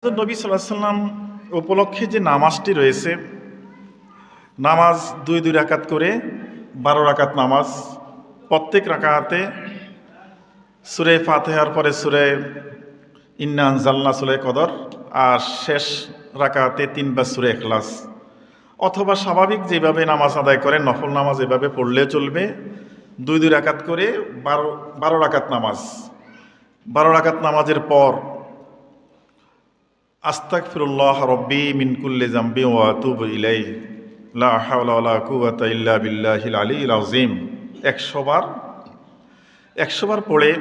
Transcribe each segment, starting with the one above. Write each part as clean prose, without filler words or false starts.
নবী সাল্লাল্লাহু আলাইহি সাল্লাম উপলক্ষে যে নামাজটি রয়েছে, নামাজ দুই দুই রাকাত করে 12 রাকাত নামাজ। প্রত্যেক রাকাতে সূরা ফাতিহার পরে সূরা ইন্না আনজালনা, সূরা কদর, আর শেষ রাকাতে 3বার সূরা ইখলাস। অথবা স্বাভাবিক যেভাবে নামাজ আদায় করেন, নফল নামাজ এভাবে পড়লে চলবে। দুই দুই রাকাত করে 12 রাকাত নামাজ। 12 রাকাত নামাজের পর আস্তাগফিরুল্লাহ রব্বি মিন কুল্লি যামবি ওয়া আতুবু ইলাইহি লা হাওলা ওয়ালা কুওয়াতা ইল্লা বিল্লাহিল আলিয়্যিল আযীম 100 বার। 100 বার পড়ে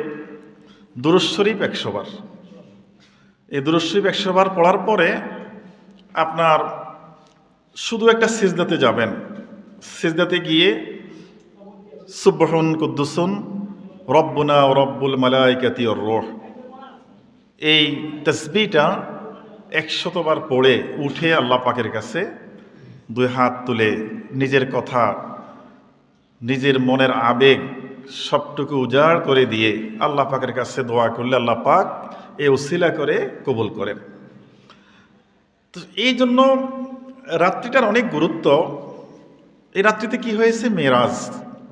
দুরূদ শরীফ 100 বার। এই দুরূদ শরীফ 100 বার পড়ার পরে আপনার শুধু একটা সিজদাতে যাবেন। সিজদাতে গিয়ে সুবহুন কুদ্দুসুন রব্বুনা ওয়া রব্বুল মালাইকাতি ওয়ার রূহ, এই তাসবিহটা 100 বার পড়ে উঠে আল্লাহ পাকের কাছে দুই হাত তুলে নিজের কথা, নিজের মনের আবেগ সবটুকু উজাড় করে দিয়ে আল্লাহ পাকের কাছে দোয়া করলে আল্লাহ পাক এই উসিলা করে কবুল করেন। তো এই জন্য রাত্রিটার অনেক গুরুত্ব। এই রাত্রিতে কি হয়েছে?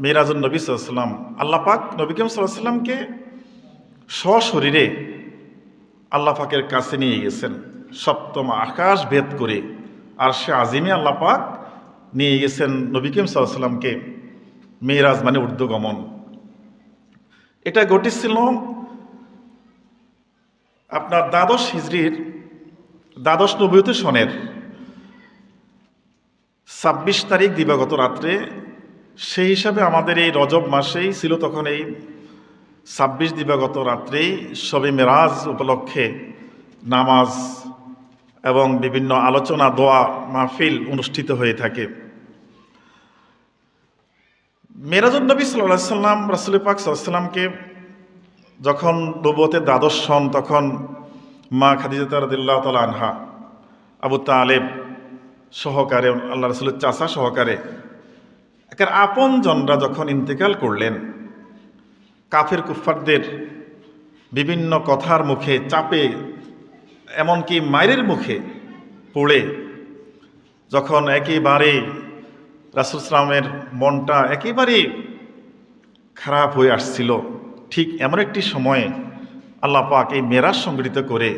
মেরাজুন নবী সাল্লাল্লাহু আলাইহি ওয়াসাল্লাম, আল্লাহ পাক নবী করিম সাল্লাল্লাহু আলাইহি ওয়াসাল্লামকে সশরীরে আল্লাহ পাকের কাছে নিয়ে গেছেন। সপ্তম আকাশ ভেদ করে আরশে আজিমে আল্লাহ পাক নিয়ে গেছেন নবী করিম সাল্লাল্লাহু আলাইহি ওয়াসাল্লামকে। মেরাজ মানে ঊর্ধ্বগমন। এটা ঘটেছিল আপনার দ্বাদশ হিজরির দ্বাদশ নবুয়ত সনের 26 তারিখ দিবাগত রাত্রে। সেই হিসাবে আমাদের এই রজব মাসেই ছিল তখন এই 26 দিবাগত রাত্রেই শবে মেরাজ উপলক্ষে নামাজ এবং বিভিন্ন আলোচনা, দোয়া মাহফিল অনুষ্ঠিত হয়ে থাকে। মেরাজুন নবী সাল্লাল্লাহু আলাইহি সাল্লাম, রাসূল পাক সাল্লাল্লাহু আলাইহি সাল্লামকে যখন নবুয়তের দ্বাদশ সন, তখন মা খাদিজা রাদিয়াল্লাহু তাআলা আনহা, আবু তালেব সহকারে, আল্লাহ রাসূলের চাচা সহকারে একের আপন জনরা যখন ইন্তেকাল করলেন, কাফের কুফফারদের বিভিন্ন কথার মুখে চাপে, এমনকি মায়ের মুখে পড়ে যখন একেবারে রাসূল সাল্লামের মনটা একেবারে খারাপ হয়ে আসছিল, ঠিক এমন একটি সময়ে আল্লাহ পাক এই মেরাজ সংগঠিত করে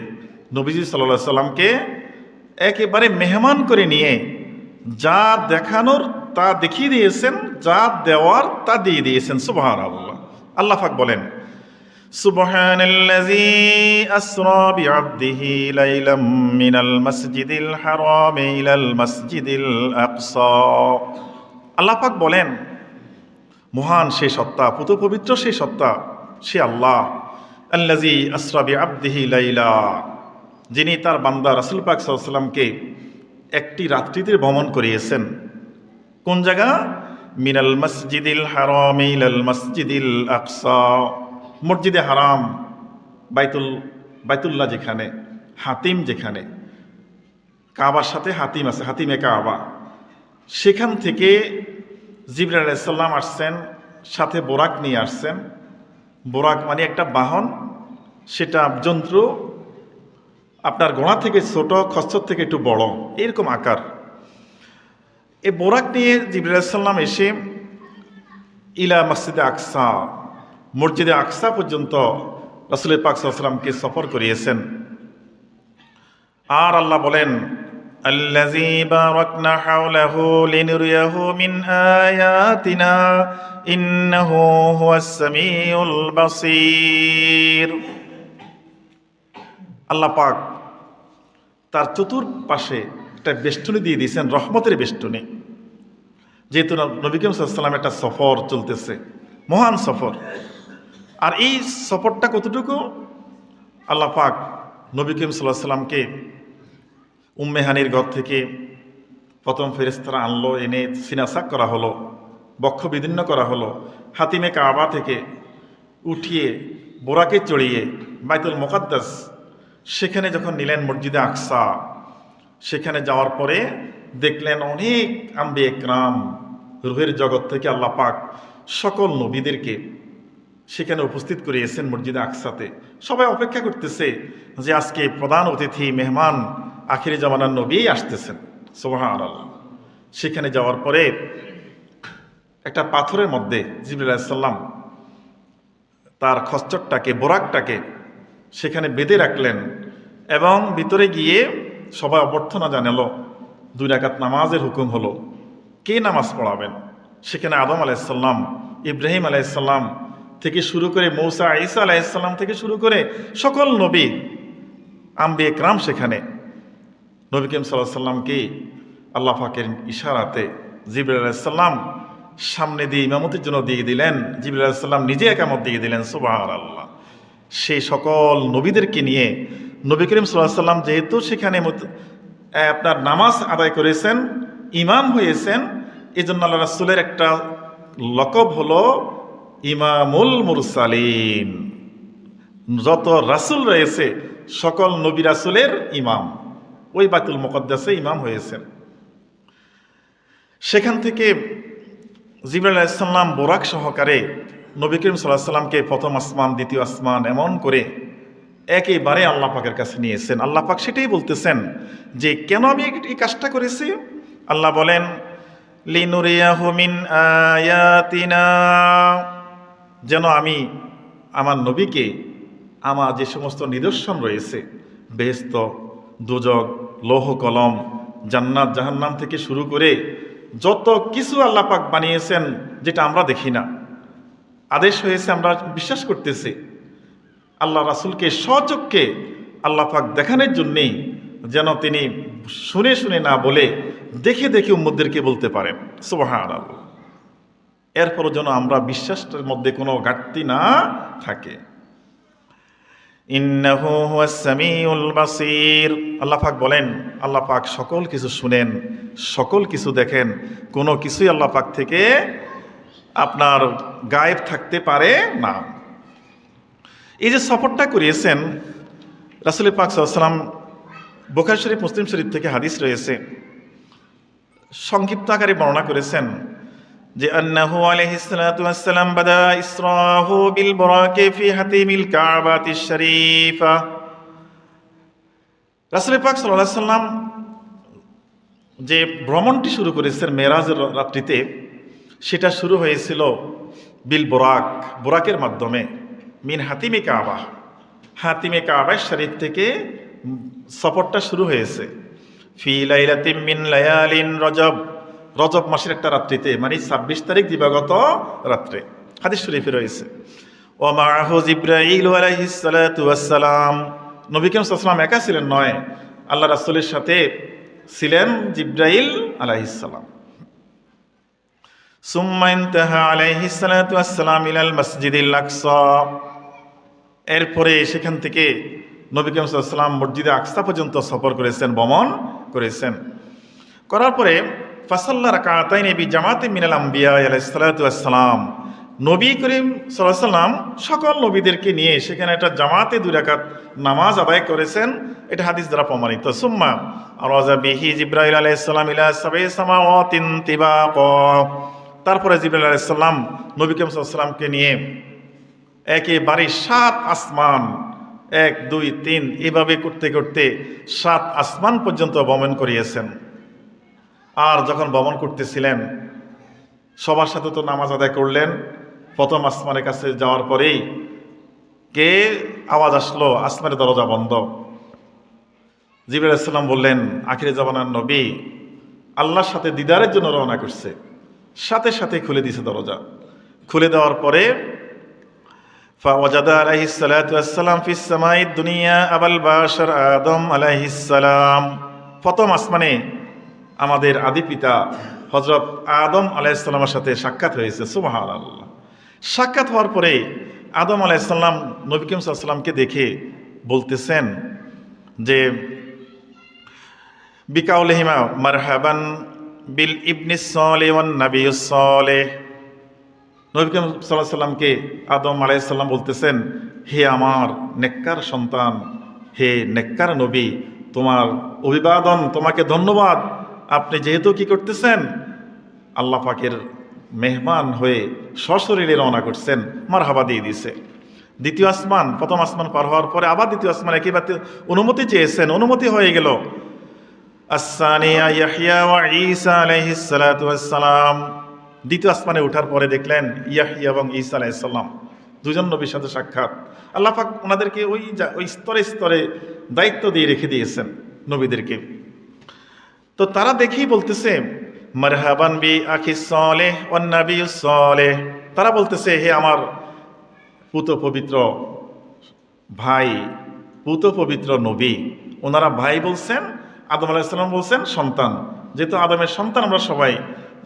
নবীজি সাল্লাল্লাহু আলাইহি সাল্লামকে একেবারে মেহমান করে নিয়ে যা দেখানোর তা দেখিয়ে দিয়েছেন, যা দেওয়ার তা দিয়ে দিয়েছেন। সুবহানাল্লাহ। আল্লাহ পাক বলেন, সুবহানাল্লাযী আসরা বিআবদিহি লাইলাম মিনাল মাসজিদিল হারাম ইলাল মাসজিদিল আকসা। আল্লাহ পাক বলেন, মহান সেই সত্তা, পুত পবিত্র সেই সত্তা, সে আল্লাহ, আল্লাযী আসরা বিআবদিহি লাইলা, যিনি তার বান্দা রাসূল পাক সাল্লাল্লাহু আলাইহি সাল্লামকে একটি রাত্রিতে ভ্রমণ করিয়েছেন। কোন জায়গা? মিনাল মসজিদিল হারাম ইলাল মসজিদিল আকসা, মসজিদে হারাম, বাইতুল্লাহ যেখানে, হাতিম যেখানে, কাবার সাথে হাতিম আছে, হাতিমে কাবা, সেখান থেকে জিবরাইল আলাইহিস সালাম আসছেন, সাথে বোরাক নিয়ে আসছেন। বোরাক মানে একটা বাহন, সেটা যন্ত্র, আপনার ঘোড়া থেকে ছোট, খচ্চর থেকে একটু বড়, এরকম আকার। এই বোরাক নিয়ে জিবরাইল আলাইহিস সালাম এসে ইলা মসজিদে আকসা, মসজিদে আকসা পর্যন্ত রাসূল পাক সাল্লাল্লাহু আলাইহি সাল্লামকে সফর করিয়েছেন। আর আল্লাহ বলেন, আল্লাযী বারাকনা হাওলাহু লিনুরিয়াহু মিন আয়াতিনা ইন্নাহু হুয়াস সামিউল বাসীর। আল্লাহ পাক তার চতুর্পাশে একটা বেষ্টনী দিয়ে দিয়েছেন, রহমতের বেষ্টনী। যেহেতু নবী করিম সাল্লাল্লাহু আলাইহি সাল্লাম একটা সফর চলতেছে, মহান সফর। আর এই সফরটা কতটুকু? আল্লাহ পাক নবী করিম সাল্লাল্লাহু আলাইহি সাল্লামকে উম্মে হানির ঘর থেকে প্রথম ফেরেশতারা আনলো, এনে সিনাসাক করা হলো, বক্ষ বিদীর্ণ করা হলো, হাতিমে কাবা থেকে উঠিয়ে বোরাকে চড়িয়ে বাইতুল মুকাদ্দাস সেখানে যখন নিলেন, মসজিদে আকসা, সেখানে যাওয়ার পরে দেখলেন অনেক আম্বিয়া ইকরাম, রূহের জগৎ থেকে আল্লাহ পাক সকল নবীদেরকে সেখানে উপস্থিত করিয়েছেন মসজিদে আকসাতে। সবাই অপেক্ষা করতেছে যে আজকে প্রধান অতিথি মেহমান আখিরি জামানার নবী আসতেছেন। সুবহানাল্লাহ। সেখানে যাওয়ার পরে একটা পাথরের মধ্যে জিবরাইল আলাইহিস সালাম তার খচ্চরটাকে, বোরাকটাকে সেখানে বেঁধে রাখলেন এবং ভিতরে গিয়ে সবাই অভ্যর্থনা জানালো। 2 রাকাত নামাজের হুকুম হলো। কে নামাজ পড়াবেন? সেখানে আদম আলাইহিসসালাম, ইব্রাহিম আলাইহিসসালাম থেকে শুরু করে মূসা ঈসা আলাইহিসসালাম থেকে শুরু করে সকল নবী আম্বিয়ে কেরাম সেখানে। নবী করিম সাল্লাল্লাহু আলাইহি সাল্লামকে আল্লাহ পাকের ইশারাতে জিবরাইল আলাইহিস সালাম সামনে দিয়ে ইমামতির জন্য দিয়ে দিলেন। জিবরাইল আলাইহিস সালাম নিজে একামত দিয়ে দিলেন। সুবহানাল্লাহ। সেই সকল নবীদেরকে নিয়ে নবী করিম সাল্লাল্লাহু আলাইহি সাল্লাম যেহেতু সেখানে আপনার নামাজ আদায় করেছেন, ইমাম হয়েছেন, এই জন্য আল্লাহ রাসূলের একটা লকব হলো ইমামুল মুরসালিন। যত রাসূল রয়েছে সকল নবী রাসূলের ইমাম, ওই বাইতুল মুকদ্দাসে ইমাম হয়েছেন। সেখান থেকে জিবরাইল আলাইহিস সালাম বোরাক সহকারে নবী করিম সাল্লাল্লাহু আলাইহি সাল্লামকে প্রথম আসমান, দ্বিতীয় আসমান এমন করে একেবারে আল্লাহ পাকের কাছে নিয়েছেন। আল্লাহ পাক সেটাই বলতেছেন যে কেন আমি এই কাজটা করেছি। আল্লাহ বলেন, লিনুরিয়াহু মিন আয়াতিনা, যেন আমি আমার নবীকে আমার যে সমস্ত নিদর্শন রয়েছে, বেহেশত, দোজখ, লৌহ কলম, জান্নাত জাহান্নাম থেকে শুরু করে যত কিছু আল্লাহ পাক বানিয়েছেন যেটা আমরা দেখি না, আদেশ হয়েছে আমরা বিশ্বাস করতেছি, আল্লাহ রাসূলকে স্বচক্ষে আল্লাহ পাক দেখানোর জন্যেই যেন তিনি শুনে শুনে না বলে দেখে দেখে উম্মতদেরকে বলতে পারেন। সুবহানাল্লাহ। এরপরও যেন আমরা বিশ্বাসের মধ্যে কোনো ঘাটতি না থাকে। ইন্নাহু হুয়াস সামিউল বাসীর। আল্লাহ পাক বলেন, আল্লাহ পাক সকল কিছু শুনেন, সকল কিছু দেখেন, কোনো কিছুই আল্লাহ পাক থেকে আপনার গায়েব থাকতে পারে না। এই যে সফরটা করিয়েছেন রাসূল পাক সাল্লাল্লাহু আলাইহি ওয়াসাল্লাম, বুখারী শরীফ, মুসলিম শরীফ থেকে হাদিস রয়েছে, সংক্ষিপ্ত আকারে বর্ণনা করেছেন যে আন্নাহু আলাইহিস সালাতু ওয়াস সালাম বাদা ইসরাহু বিল বুরাকি ফি হাতিমিল কাবাতিশ শরীফা। রাসূল পাক সাল্লাল্লাহু আলাইহি ওয়াসাল্লাম যে ভ্রমণটি শুরু করেছেন মেরাজের রাত্রিতে, সেটা শুরু হয়েছিল বিল বুরাক, বুরাকের মাধ্যমে, মিন হাতিমে কাবা, হাতিমে কাবা শরীফ থেকে সফরটা শুরু হয়েছে। ফি লাইলাতিন মিন লায়ালিন রজব, রজব মাসের একটা রাত্রিতে, মানে 26 তারিখ দিবাগত রাত্রে, হাদিস শরীফে রয়েছে। ওয়া মাআহু জিবরাইল আলাইহিস সালাতু ওয়াস সালাম, নবী করিম সাল্লাল্লাহু আলাইহি ওয়াসাল্লাম একা ছিলেন নয়, আল্লাহ রাসূলের সাথে ছিলেন জিবরাইল আলাইহিস সালাম। সুম্মা ইনতাহা আলাইহিস সালাতু ওয়াস সালাম ইলাল মসজিদিল আকসা, এরপরে সেখান থেকে নবী করিম সাল্লাল্লাহু আলাইহি ওয়াসাল্লাম মসজিদে আকসা পর্যন্ত সফর করেছেন, ভ্রমণ করেছেন। করার পরে ফাসাল্লা রাকাতাইনি বিজামাতিন মিনাল আম্বিয়া আলাইহিস সালাতু ওয়াস সালাম, নবী করিম সাল্লাল্লাহু আলাইহি ওয়াসাল্লাম সকল নবীদেরকে নিয়ে সেখানে একটা জামাতে 2 রাকাত নামাজ আদায় করেছেন। এটা হাদিস দ্বারা প্রমাণিত। সুম্মা আরাজা বিহি জিবরাইল আলাইহিস সালাম ইলা সাবঈ সামাওয়াতিন তিবাকা, তারপরে জিবরাইল আলাইহিস সালাম নবী করিম সাল্লাল্লাহু আলাইহি ওয়াসাল্লামকে নিয়ে একেবারে 7 আসমান, 1 2 3 এভাবে করতে করতে 7 আসমান পর্যন্ত ভ্রমণ করিয়েছেন। আর যখন ভ্রমণ করতেছিলেন সবার সাথে তো নামাজ আদায় করলেন। প্রথম আসমানের কাছে যাওয়ার পরেই কে আওয়াজ আসলো, আসমানের দরজা বন্ধ। জিবরাইল আলাইহিস সালাম বললেন, আখিরে জামানার নবী আল্লাহর সাথে দিদারের জন্য রওনা করছে। সাথে সাথে খুলে দিয়েছে দরজা। খুলে দেওয়ার পরে ফাওয়াজাদা আলাইহিস সালাতু ওয়াস সালাম ফিস সামাইদ দুনিয়া আবাল বাশার আদম আলাইহিস সালাম, প্রথম আসমানে আমাদের আদি পিতা হযরত আদম আলাইহিস সালামের সাথে সাক্ষাৎ হয়েছে। সুবহানাল্লাহ। সাক্ষাৎ হওয়ার পরে আদম আলাইহিস সালাম নবী করিম সাল্লাল্লাহু আলাইহি ওয়াসাল্লামকে দেখে বলতেছেন যে বিকাউলিহিমা মারহাবান বিল ইবনিস সালেহ ওয়ান নাবিয়্যুস সালেহ, নবী করিম সাল্লাল্লাহু আলাইহি ওয়াসাল্লামকে আদম আলাইহিস সালাম বলতেছেন, হে আমার নেককার সন্তান, হে নেককার নবী, তোমার অভিবাদন, তোমাকে ধন্যবাদ। আপনি যেহেতু কি করতেছেন, আল্লাহ পাকের মেহমান হয়ে সশরীরে রওনা করছেন, মারহাবা দিয়ে দিছে। দ্বিতীয় আসমান, প্রথম আসমান পার হওয়ার পরে আবার দ্বিতীয় আসমান একইবারে অনুমতি চেয়েছেন, অনুমতি হয়ে গেল। আসসানিয়া ইয়াহইয়া ওয়া ঈসা আলাইহিস সালাতু ওয়াস সালাম। দ্বিতীয় আসমানে ওঠার পরে দেখলেন ইয়াহইয়া এবং ঈসা আলাইহিস সালাম, দুজন নবীর সাথে সাক্ষাৎ। আল্লাহ পাক ওনাদেরকে ওই স্তরে স্তরে দায়িত্ব দিয়ে রেখে দিয়েছেন নবীদেরকে। তো তারা দেখেই বলতেছে মারহাবান বি আখি সালেহ ওয়ান নাবিয়্যুস সালেহ। তারা বলতেছে, হে আমার পুত পবিত্র ভাই, পুত পবিত্র নবী। ওনারা ভাই বলছেন, আদম আলাইহিস সালাম বলছেন সন্তান। যেহেতু আদমের সন্তান আমরা সবাই,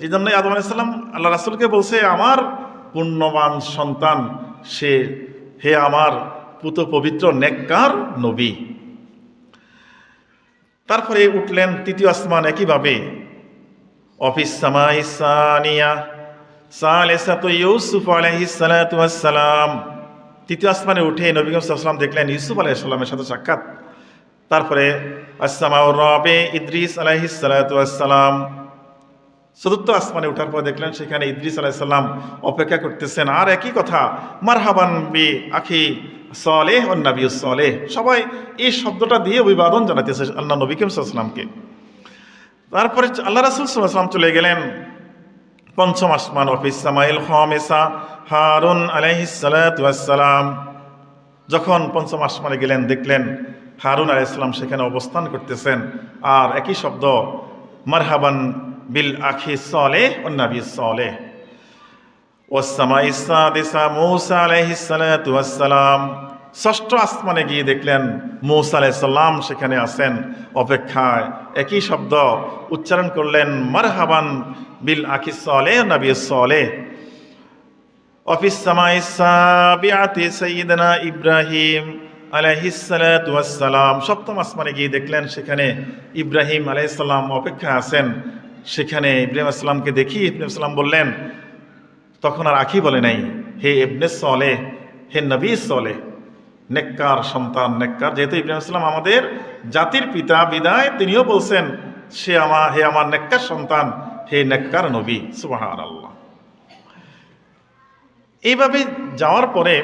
এই জন্যই আদম আলাইহিস সালাম আল্লাহ রাসূলকে বলছে আমার পুণ্যবান সন্তান সে, হে আমার পুত পবিত্র নেককার নবী। তারপরে উঠলেন তৃতীয় আসমান একইভাবে। অফিস সামাই সানিয়া সালেসাতু ইউসুফ আলাইহিস সালাতু ওয়াস সালাম। তৃতীয় আসমানে উঠে নবী করিম সাল্লাল্লাহু আলাইহি ওয়াসাল্লাম দেখলেন ইউসুফ আলাইহিস সালামের সাথে সাক্ষাৎ। তারপরে আসসামাউর রাবি ইদ্রিস আলাইহিস সালাতু ওয়াস সালাম। চতুর্থ আসমানে ওঠার পর দেখলেন সেখানে ইদ্রিস আলাইহিস সালাম অপেক্ষা করতেছেন। আর একই কথা, মারহাবান বি আখি সালেহ ওয়ান নাবিয়্যুস সালেহ। সবাই এই শব্দটা দিয়ে অভিবাদন জানাতেছে আল্লাহ নবী করিম সাল্লাল্লাহু আলাইহি ওয়াসাল্লামকে। তারপরে আল্লাহ রাসূল সাল্লাল্লাহু আলাইহি ওয়াসাল্লাম চলে গেলেন পঞ্চম আসমান। অফিস সামাইল খামিসা হারুন আলাইহিস সালাতু ওয়াস সালাম। যখন পঞ্চম আসমানে গেলেন দেখলেন হারুন আলাইহিস সালাম সেখানে অবস্থান করতেছেন। আর একই শব্দ মারহাবান বিল আখি সালেহ ওয়ান নাবিয়্যুস সালেহ। ওয়াস সামাইস সাদিসা মূসা আলাইহিস সালাতু ওয়াস সালাম। ষষ্ঠ আসমানে গিয়ে দেখলেন মূসা আলাইহিস সালাম সেখানে আছেন অপেক্ষায়। একই শব্দ উচ্চারণ করলেন মারহাবান বিল আখি সালেহ ওয়ান নাবিয়্যুস সালেহ। অফিস সামাইস সাবিআতি সাইয়্যিদানা ইব্রাহিম আলাইহিস সালাতু ওয়াস সালাম। সপ্তম আসমানে গিয়ে দেখলেন সেখানে ইব্রাহিম আলাইহিস সালাম অপেক্ষা আছেন। সেখানে ইব্রাহিম আলাইহিস সালামকে দেখি ইব্রাহিম আলাইহিস সালাম বললেন, তখন আর আখি বলে নাই, হে ইবনে সালেহ, হে নবী সালেহ, নেককার সন্তান, নেককার। যেহেতু ইব্রাহিম আলাইহিস সালাম আমাদের জাতির পিতা বিদায় তিনিও বলছেন হে আমার নেককার সন্তান, হে নেককার নবী। সুবহানাল্লাহ। এইভাবে যাওয়ার পরে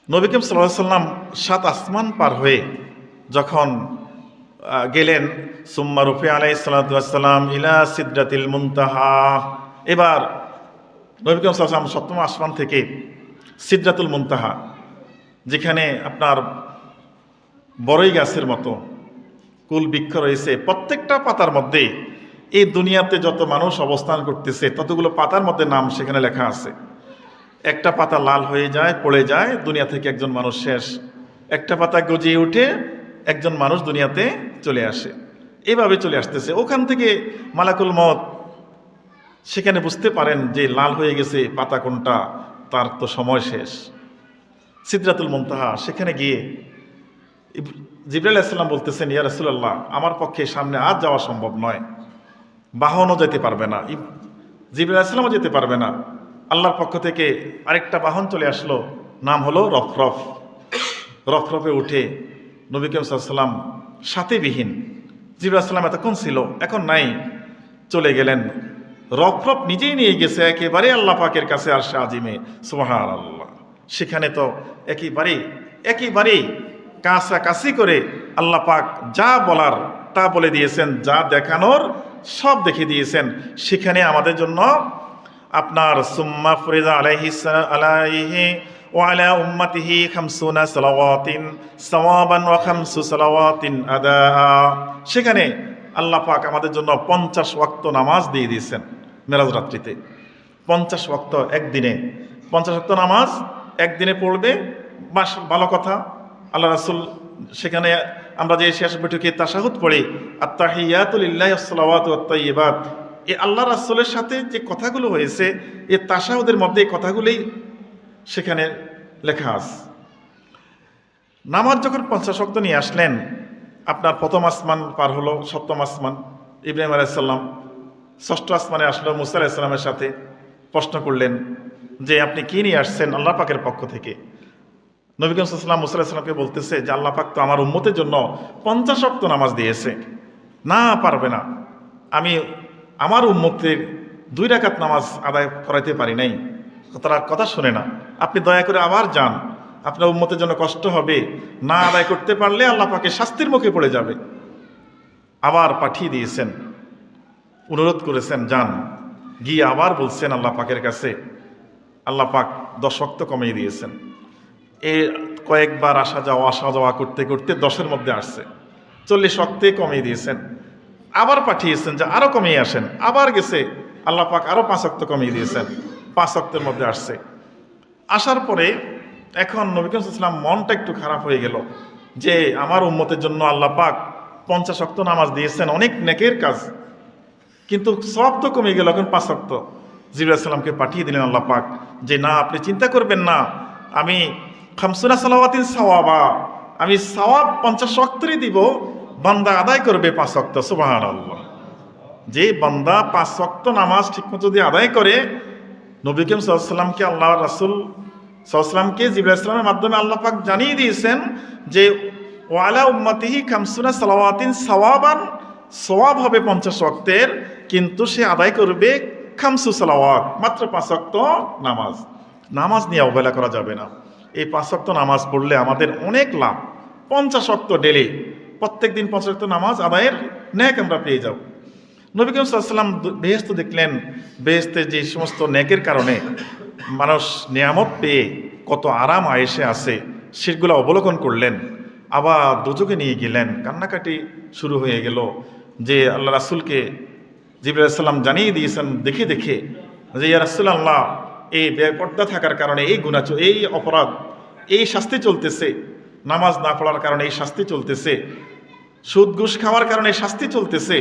নবী করিম সাল্লাল্লাহু আলাইহি ওয়াসাল্লাম 7 আসমান পার হয়ে যখন গেলেন, সুম্মা রুফি আলাইহিস সালাতু ওয়াস সালাম ইলা সিদরাতিল মুনতাহা। এবার নবী করিম সাল্লাল্লাহু আলাইহি ওয়াসাল্লাম সপ্তম আসমান থেকে সিদরাতুল মুনতাহা, যেখানে আপনার বড়ই গাছের মতো কুল বৃক্ষ রয়েছে, প্রত্যেকটা পাতার মধ্যে এই দুনিয়াতে যত মানুষ অবস্থান করতেছে ততগুলো পাতার মধ্যে নাম সেখানে লেখা আছে। একটা পাতা লাল হয়ে যায়, পড়ে যায়, দুনিয়া থেকে একজন মানুষ শেষ। একটা পাতা গজিয়ে উঠে একজন মানুষ দুনিয়াতে চলে আসে। এভাবে চলে আসতেছে। ওখান থেকে মালাকুল মউত সেখানে বুঝতে পারেন যে লাল হয়ে গেছে পাতা কোনটা, তার তো সময় শেষ। সিদরাতুল মুনতাহা সেখানে গিয়ে জিবরাইল আলাইহিস সালাম বলতেছেন, ইয়া রাসূলুল্লাহ, আমার পক্ষে সামনে আজ যাওয়া সম্ভব নয়, বাহনও যেতে পারবে না, জিবরাইল আলাইহিস সালামও যেতে পারবে না। আল্লাহর পক্ষ থেকে আরেকটা বাহন চলে আসলো, নাম হলো রফরফ। রফরফে উঠে নবী করিম সাল্লাল্লাহু আলাইহি ওয়াসাল্লাম সাথে বিহীন, জিবরাইল আলাইহিস সালাম এতক্ষণ ছিল এখন নাই, চলে গেলেন। রফরফ নিজেই নিয়ে গেছে একেবারে আল্লাহ পাকের কাছে আরশে আজিমে। সুবহানাল্লাহ। সেখানে তো একেবারে কাছাকাছি করে আল্লাহ পাক যা বলার তা বলে দিয়েছেন, যা দেখানোর সব দেখিয়ে দিয়েছেন। সেখানে আমাদের জন্য আপনার সুম্মা ফরিজা আলাইহি ওয়া আলা উম্মতিহি 50 সালাওয়াতিন সাওয়াবান ওয়া 5 সালাওয়াতিন আদা। সেখানে আল্লাহ পাক আমাদের জন্য 50 ওয়াক্ত নামাজ দিয়ে দিয়েছেন মেরাজ রাত্রিতে। 50 ওয়াক্ত একদিনে, 50 ওয়াক্ত নামাজ একদিনে পড়বে, বাস ভালো কথা। আল্লাহ রাসূল সেখানে আমরা যে শেষ বৈঠকে তাশাহুদ পড়ি, আত-তাহিয়াতু লিল্লাহি ওয়াস-সালাওয়াতু ওয়াত-তাইয়্যিবাত, এই আল্লাহ রাসূলের সাথে যে কথাগুলো হয়েছে এই তাশাহুদের মধ্যে এই কথাগুলোই সেখানে লেখা আছে। নামাজ যখন 50 ওয়াক্ত নিয়ে আসলেন, আপনার প্রথম আসমান পার হলো, সপ্তম আসমান ইব্রাহিম আলাইহিস সালাম, ষষ্ঠ আসমানে আসলো মুসা আলাইহিস সালামের সাথে, প্রশ্ন করলেন যে আপনি কি নিয়ে আসছেন আল্লাহ পাকের পক্ষ থেকে। নবী করিম সাল্লাল্লাহু আলাইহি ওয়াসাল্লাম মুসা আলাইহিস সালামকে বলতেছে যে আল্লাহ পাক তো আমার উম্মতের জন্য 50 ওয়াক্ত নামাজ দিয়েছে, না পারবে না, আমি আমার উম্মতের 2 রাকাত নামাজ আদায় করাইতে পারি নাই, তারা কথা শোনে না, আপনি দয়া করে আবার যান, আপনার উম্মতের জন্য কষ্ট হবে, না আদায় করতে পারলে আল্লাহ পাকে শাস্তির মুখে পড়ে যাবে। আবার পাঠিয়ে দিয়েছেন, অনুরোধ করেছেন যান, গিয়ে আবার বলছেন আল্লাহ পাকের কাছে, আল্লাহ পাক 10 ওয়াক্ত কমিয়ে দিয়েছেন। এ কয়েকবার আসা যাওয়া করতে করতে 10-এর মধ্যে আসছে, 40 ওয়াক্তে কমিয়ে দিয়েছেন। আবার পাঠিয়েছেন যে আরো কমিয়ে আসেন, আবার গেছে, আল্লাহ পাক আরো 5 ওয়াক্ত কমিয়ে দিয়েছেন, 5 ওয়াক্তের মধ্যে আসছে। আসার পরে এখন নবী করিম সাল্লাল্লাহু আলাইহি ওয়াসাল্লাম মনটা একটু খারাপ হয়ে গেল যে আমার উম্মতের জন্য আল্লাহ পাক 50 ওয়াক্ত নামাজ দিয়েছেন, অনেক নেকের কাজ, কিন্তু সওয়াব তো কমে গেল, এখন 5 ওয়াক্ত। জিবরাইল আলাইহিস সালামকে পাঠিয়ে দিলেন আল্লাহ পাক যে না, আপনি চিন্তা করবেন না, আমি খামসুনা সালাওয়াতিন সাওয়াবা, আমি সওয়াব 50 ওয়াক্তই দিব, বান্দা আদায় করবে 5 ওয়াক্ত। সুবহানাল্লাহ। যে বান্দা 5 ওয়াক্ত নামাজ ঠিকমতো যদি আদায় করে, নবী করিম সাল্লাল্লাহু আলাইহি ওয়াসাল্লামকে আল্লাহ রাসূল সাল্লাল্লাহু আলাইহি ওয়াসাল্লামকে জিবরাইল সালামের মাধ্যমে আল্লাহ পাক জানিয়ে দিয়েছেন যে ওয়ালা উম্মতিহি খামসুনা সালাওয়াতিন সাওয়াবান, সওয়াব হবে 50 ওয়াক্তের, কিন্তু সে আদায় করবে খামসু সালাওয়াত, মাত্র 5 ওয়াক্ত নামাজ। নামাজ নিয়ে অবহেলা করা যাবে না। এই 5 ওয়াক্ত নামাজ পড়লে আমাদের অনেক লাভ। 50 ওয়াক্ত ডেলি, প্রত্যেক দিন 5 ওয়াক্ত নামাজ আদায়ের নেক আমরা পেয়ে যাব। নবী করিম সাল্লাল্লাহু আলাইহি ওয়াসাল্লাম বেহেশত দেখলেন, বেহেশতে যে সমস্ত নেকের কারণে মানুষ নিয়ামত পেয়ে কত আরাম আয়েশে আছে, সেগুলো অবলোকন করলেন। আবার দোজখে নিয়ে গেলেন, কান্নাকাটি শুরু হয়ে গেল যে আল্লাহ রাসূলকে জিবরাইল আলাইহিস সালাম জানিয়ে দিয়েছেন দেখে দেখে যে ইয়া রাসূলুল্লাহ, এই বেপর্দা থাকার কারণে এই গুনাহ, এই অপরাধ, এই শাস্তি চলতেছে, নামাজ না পড়ার কারণে এই শাস্তি চলতেছে, সুদ ঘুষ খাওয়ার কারণে এই শাস্তি চলতেছে,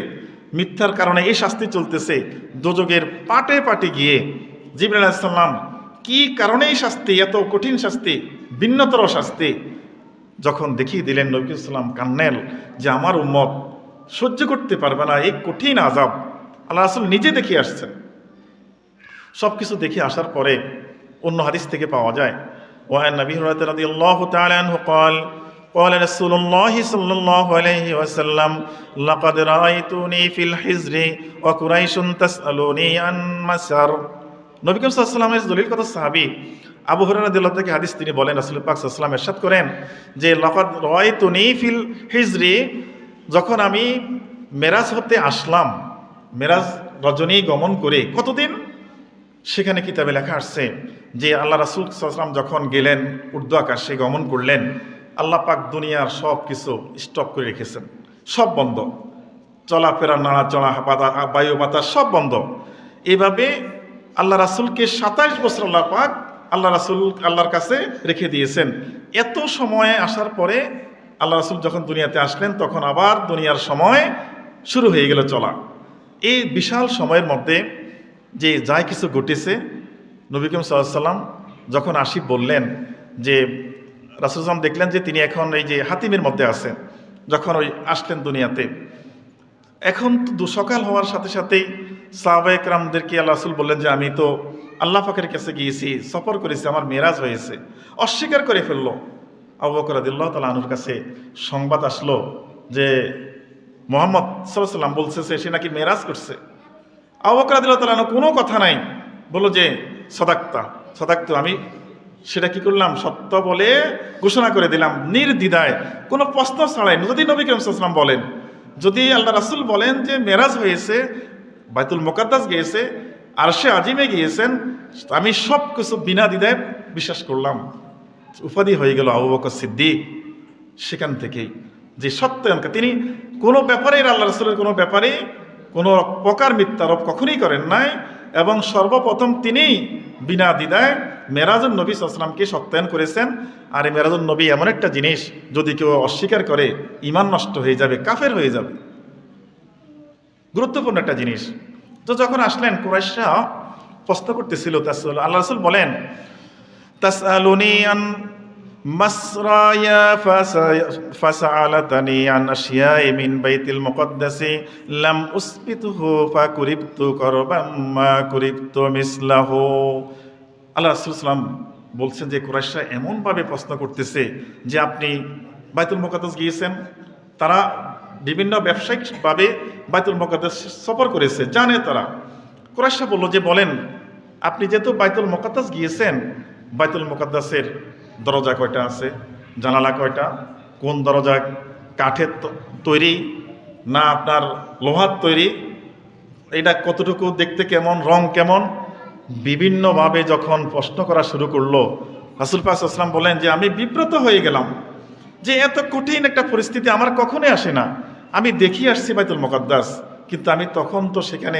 মিথ্যার কারণে এই শাস্তি চলতেছে। দোজখের পাটে পাটে গিয়ে জিবরাইল আলাইহিস সালাম কি কারণে এই শাস্তি, এত কঠিন শাস্তি, ভিন্নতর শাস্তি যখন দেখিয়ে দিলেন, নবী সাল্লাল্লাহু আলাইহি ওয়াসাল্লাম কান্নেন যে আমার উম্মত সহ্য করতে পারবে না এই কঠিন আযাব। আল্লাহ রাসূল নিজে দেখে আসছেন। সব কিছু দেখে আসার পরে অন্য হাদিস থেকে পাওয়া যায়, ওয়ান নবী হুরায়রা রাদিয়াল্লাহু তাআলা আনহু قال قال رسول الله صلى الله عليه وسلم لقد رأيتني في الحزر وقريش تسألوني عن مسر। নবী করিম সাল্লাল্লাহু আলাইহি ওয়াসাল্লামের দলিল কথা সাহাবী আবু হুরায়রা রাদিয়াল্লাহু থেকে হাদিস, তিনি বলেন রাসূল পাক সাল্লাল্লাহু আলাইহি ওয়াসাল্লাম ইরশাদ করেন যে লাকাদ রাআইতুনি ফিল হিজরি, যখন আমি মেরাজ হতে আসলাম, মেরাজ রজনী গমন করে কতদিন, সেখানে কিতাবে লেখা আসছে যে আল্লাহ রাসূল সাল্লাল্লাহু আলাইহি ওয়াসাল্লাম যখন গেলেন, ঊর্ধ্ব আকাশে গমন করলেন, আল্লাহ পাক দুনিয়ার সব কিছু স্টপ করে রেখেছেন, সব বন্ধ, চলাফেরা, নাড়াচড়া, বায়ু বাতাস সব বন্ধ। এভাবে আল্লাহ রাসূলকে 27 বছর আল্লাহ পাক আল্লাহ রাসূল আল্লাহর কাছে রেখে দিয়েছেন। এত সময়ে আসার পরে আল্লাহ রাসূল যখন দুনিয়াতে আসলেন, তখন আবার দুনিয়ার সময় শুরু হয়ে গেল চলা। এই বিশাল সময়ের মধ্যে যে যাই কিছু ঘটেছে, নবী করিম সাল্লাল্লাহু আলাইহি ওয়াসাল্লাম যখন আসি বললেন যে রাসূল সাল্লাল্লাহু দেখলেন যে তিনি এখন এই যে হাতিমের মধ্যে আছেন, যখন ওই আসলেন দুনিয়াতে, এখন তো সকাল হওয়ার সাথে সাথেই সাহাবায়ে কেরামদেরকে আল্লাহ রাসূল বললেন যে আমি তো আল্লাহ পাকের কাছে গিয়েছি, সফর করেছি, আমার মেরাজ হয়েছে। অস্বীকার করে ফেললো। আবু বকর রাদিয়াল্লাহু তাআলা আনহুর কাছে সংবাদ আসলো যে মুহাম্মদ সাল্লাল্লাহু আলাইহি ওয়াসাল্লাম বলছে সে নাকি মেরাজ করছে। আবু বকর রাদিয়াল্লাহু তাআলা আনহু কোনো কথা নাই, বলল যে সদাক্তা, আমি সেটা কি করলাম, সত্য বলে ঘোষণা করে দিলাম, নির্দ্বিধায়, কোনো প্রশ্ন ছাড়াই। যদি নবী করিম সাল্লাল্লাহু আলাইহি ওয়াসাল্লাম বলেন, যদি আল্লাহ রাসূল বলেন যে মেরাজ হয়েছে, বাইতুল মুকাদ্দাস গিয়েছে, আরশে আজিমে গিয়েছেন, আমি সব কিছু বিনা দ্বিধায় বিশ্বাস করলাম। উপাধি হয়ে গেল আবু বকর সিদ্দিক। সেখান থেকেই যে সত্যায়নকে, তিনি কোনো ব্যাপারে, আল্লাহ রাসূলের কোনো ব্যাপারে কোনো প্রকার মিথ্যারোপ কখনোই করেন নাই, এবং সর্বপ্রথম তিনিই বিনা দ্বিধায় মেরাজুন নবী সাল্লাল্লাহু আলাইহি ওয়াসাল্লামকে সত্যায়ন করেছেন। আর এই মেরাজুন নবী এমন একটা জিনিস, যদি কেউ অস্বীকার করে ঈমান নষ্ট হয়ে যাবে, কাফের হয়ে যাবে, গুরুত্বপূর্ণ একটা জিনিস। তো যখন আসলেন, কুরাইশরা প্রশ্ন করতেছিল, আল্লাহ রাসূল বলেন তাসআলুনি আন মাসরায়া ফাসআলাতানি আন আশিয়াই মিন বাইতিল মুকাদ্দাসি লাম উসবিতুহু ফাকুরিবতু করবাম মা কুরিবতু মিসলাহু। আল্লাহ রাসূল সাল্লাল্লাহু আলাইহি ওয়াসাল্লাম বলছেন যে কুরাইশরা এমনভাবে প্রশ্ন করতেছে যে আপনি বাইতুল মুকাদ্দাস গিয়েছেন, তারা বিভিন্ন ব্যবসায়িকভাবে বাইতুল মুকাদ্দাস সফর করেছে, জানে তারা। কুরাইশরা বলল যে বলেন, আপনি যেহেতু বাইতুল মুকাদ্দাস গিয়েছেন, বাইতুল মুকাদ্দাসের দরজা কয়টা আছে, জানালা কয়টা, কোন দরজা কাঠের তৈরি না আপনার লোহার তৈরি, এটা কতটুকু দেখতে কেমন, রং কেমন, বিভিন্নভাবে যখন প্রশ্ন করা শুরু করলো, রাসূল পাক সাল্লাল্লাহু আলাইহি ওয়াসাল্লাম বলেন যে আমি বিব্রত হয়ে গেলাম যে এত কঠিন একটা পরিস্থিতি আমার কখনোই আসে না। আমি দেখি আসছি বাইতুল মুকাদ্দাস, কিন্তু আমি তখন তো সেখানে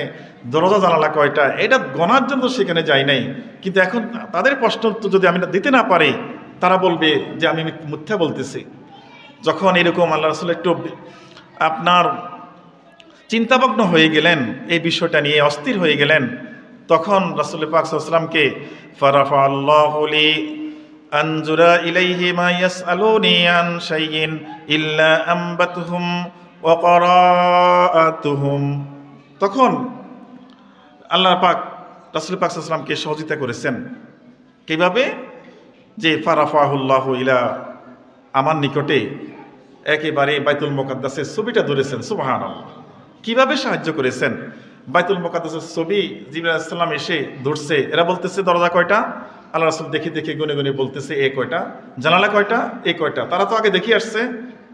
দরজা জানালা কয়টা এটা গণার জন্য সেখানে যাই নাই। কিন্তু এখন তাদের প্রশ্ন তো যদি আমি দিতে না পারি, তারা বলবে যে আমি মিথ্যা বলতেছি। যখন এরকম আল্লাহ রাসূল একটু আপনার চিন্তামগ্ন হয়ে গেলেন, এই বিষয়টা নিয়ে অস্থির হয়ে গেলেন, তখন রাসূল পাক সাল্লাল্লাহু আলাইহি ওয়াসাল্লামকে ফারাফা আল্লাহু লি আনজুরা ইলাইহি মা ইয়াসআলুনি আন শাইইন ইল্লা আমবাতুহুম ওয়া করাআতুহুম। তখন আল্লাহ পাক রাসূল পাক সাল্লাল্লাহু আলাইহি ওয়াসাল্লামকে সহযোগিতা করেছেন। কিভাবে? যে ফারাফাহুল্লাহু ইলা, আমার নিকটে একেবারে বাইতুল মুকাদ্দাসের ছবিটা ধরেছেন। সুবহানাল্লাহ, কিভাবে সাহায্য করেছেন! বাইতুল মুকাদ্দাসের ছবি জিবরাইল আলাইহিস সালাম এসে ধরছে, এরা বলতেছে দরজা কয়টা, আল্লাহ রাসূল দেখে দেখে গুনে গুনে বলতেছে এ কয়টা, জানালা কয়টা, এ কয়টা। তারা তো আগে দেখে আসছে,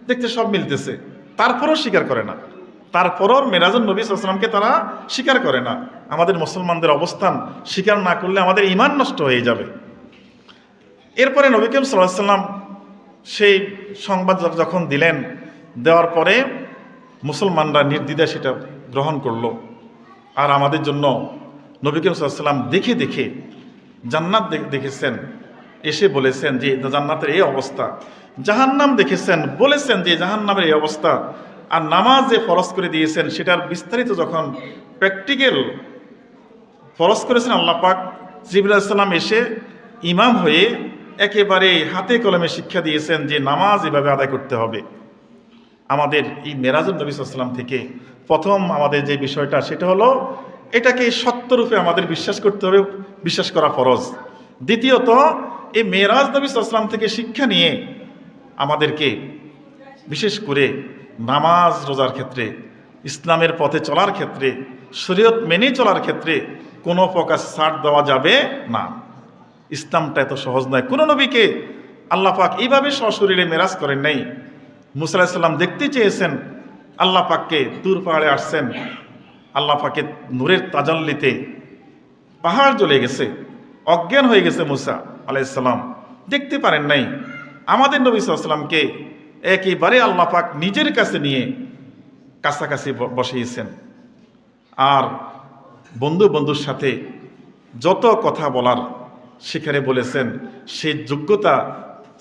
দেখতে সব মিলতেছে, তারপরও স্বীকার করে না। তারপরও মেরাজুন নবী সাল্লাল্লাহু আলাইহি ওয়াসাল্লামকে তারা স্বীকার করে না। আমাদের মুসলমানদের অবস্থান স্বীকার না করলে আমাদের ঈমান নষ্ট হয়ে যাবে। এরপরে নবী করিম সাল্লাল্লাহু আলাইহি ওয়াসাল্লাম সেই সংবাদ যখন দিলেন, দেওয়ার পরে মুসলমানরা নির্দ্বিধায় সেটা গ্রহণ করলো। আর আমাদের জন্য নবী করিম সাল্লাল্লাহু আলাইহি ওয়াসাল্লাম দেখে দেখে জান্নাত দেখেছেন, এসে বলেছেন যে জান্নাতের এই অবস্থা, জাহান্নাম দেখেছেন, বলেছেন যে জাহান্নামের এই অবস্থা, আর নামাজ যে ফরজ করে দিয়েছেন সেটার বিস্তারিত যখন প্র্যাকটিক্যাল ফরজ করেছেন আল্লাহ পাক, জিবরাইল আলাইহিস সালাম এসে ইমাম হয়ে একেবারে হাতে কলমে শিক্ষা দিয়েছেন যে নামাজ এভাবে আদায় করতে হবে। আমাদের এই মেরাজুন নবী সাল্লাল্লাহু আলাইহি ওয়াসাল্লাম থেকে প্রথম আমাদের যে বিষয়টা, সেটা হলো এটাকে সত্যরূপে আমাদের বিশ্বাস করতে হবে, বিশ্বাস করা ফরজ। দ্বিতীয়ত, এই মেরাজ নবী সাল্লাল্লাহু আলাইহি ওয়াসাল্লাম থেকে শিক্ষা নিয়ে আমাদেরকে বিশেষ করে নামাজ রোজার ক্ষেত্রে, ইসলামের পথে চলার ক্ষেত্রে, শরীয়ত মেনে চলার ক্ষেত্রে কোনো প্রকার ছাড় দেওয়া যাবে না। ইসলামটা এত সহজ নয়। কোনো নবীকে আল্লাহ পাক এইভাবে সশরীরে মেরাজ করেন নাই। মুসা আলাইহিস সালাম দেখতে চেয়েছেন আল্লাহ পাককে, তুর পাহাড়ে আসছেন, আল্লাহ পাকের নূরের তাজাল্লিতে পাহাড় জ্বলে গেছে, অজ্ঞান হয়ে গেছে মুসা আলাইহিস সালাম, দেখতে পারেন নাই। আমাদের নবী সাল্লাল্লাহু আলাইহি ওয়াসাল্লামকে একেবারে আল্লাহ পাক নিজের কাছে নিয়ে কাছাকাছি বসিয়েছেন। আর বন্ধুর সাথে যত কথা বলার সেখানে বলেছেন, সেই যোগ্যতা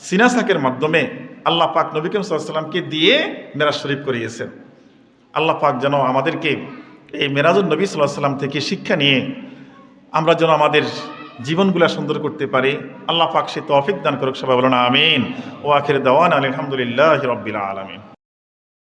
সিনাসাকের মাধ্যমে আল্লাহ পাক নবী করিম সাল্লাল্লাহু আলাইহি ওয়াসাল্লামকে দিয়ে মেরাজ শরীফ করিয়েছেন। আল্লাহ পাক যেন আমাদেরকে এই মেরাজুন নবী সাল্লাল্লাহু আলাইহি ওয়াসাল্লাম থেকে শিক্ষা নিয়ে আমরা যেন আমাদের জীবনগুলা সুন্দর করতে পারি, আল্লাহ পাক সে তৌফিক দান করুক। সবাই বলুন আমিন। ও আখির দাওয়ানা আলহামদুলিল্লাহি রাব্বিল আলামিন।